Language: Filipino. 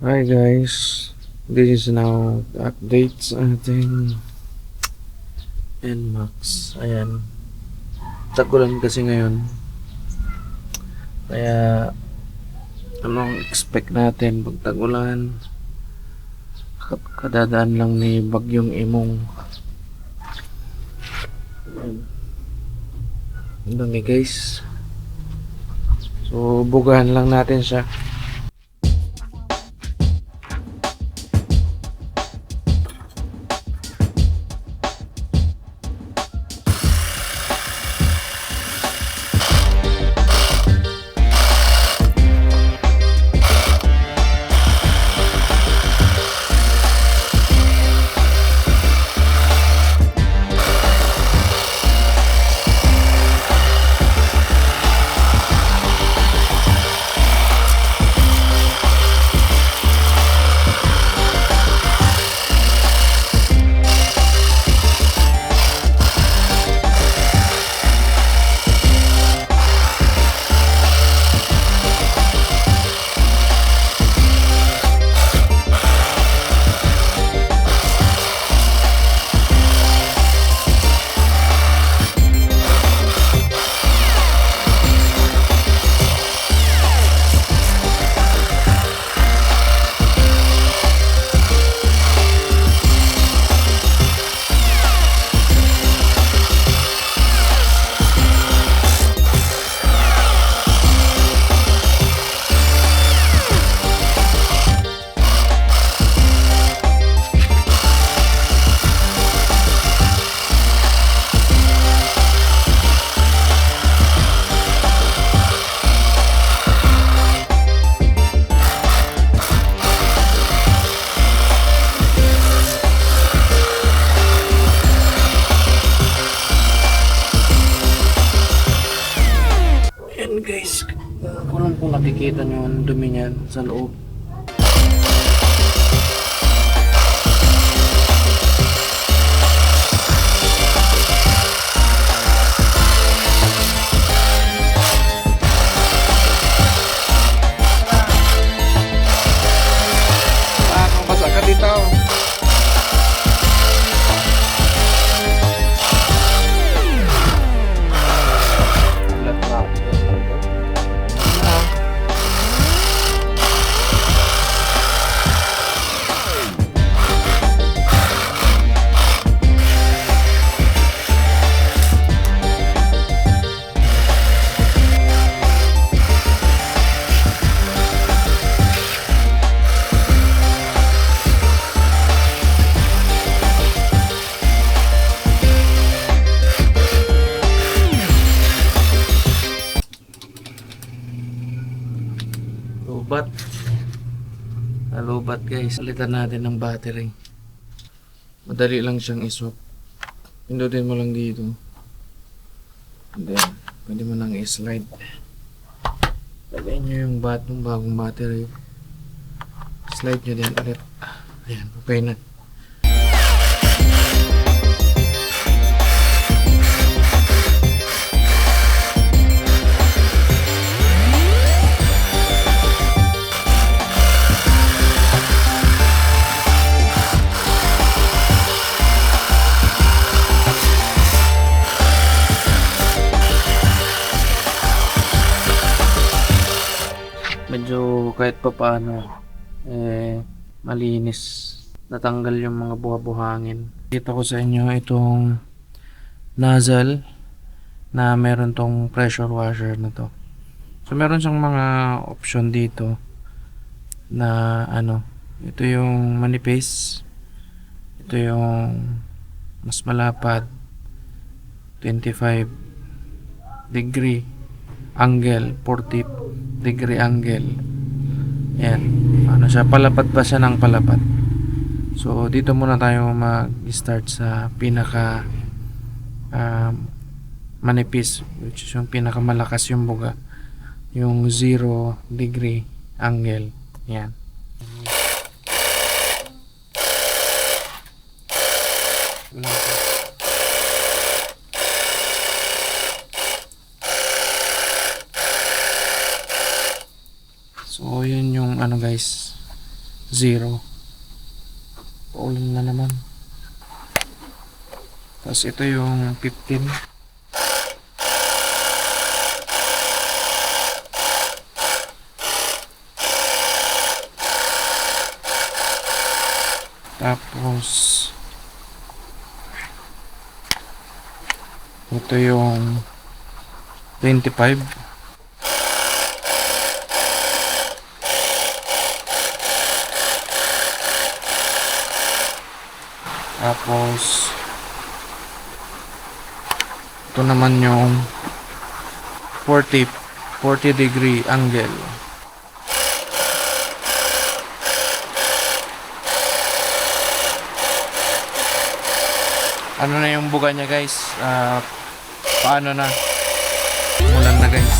Hi guys, this is now updates ating NMAX. Ayan, tagulan kasi ngayon. Kaya anong expect natin pag tagulan? Kadadaan lang ni Bagyong Imong. Ayan. Ang dami guys. So bugahan lang natin siya. Ayan guys, ko lang kung nakikita nyo ang dumi niyan sa loob. Kung basa ka dito. Lobat guys, palitan natin ng battery. Madali lang siyang iswap. Pindutin mo lang dito. And then, pwede mo nang i-slide. Lagay nyo yung bagong battery. Slide nyo din ulit. Ayan, okay na. Medyo kahit pa paano malinis, natanggal yung mga buha-buhangin. Kita ko sa inyo itong nozzle na meron tong pressure washer na to. So meron siyang mga option dito na ito yung manipis, ito yung mas malapad, 25 degree angle, 40 degree angle. Yan, siya, palapad pa siya ng palapad. So dito muna tayo mag-start sa pinaka manipis, which is yung pinaka malakas yung buga, yung 0 degree angle. Yan. So yun yung guys, 0. Paulan na naman. Tapos ito yung 15. Tapos ito yung 25. Tapos ito naman yung 40 degree angle. Ano na yung buga niya guys? Paano na? Mulan na guys.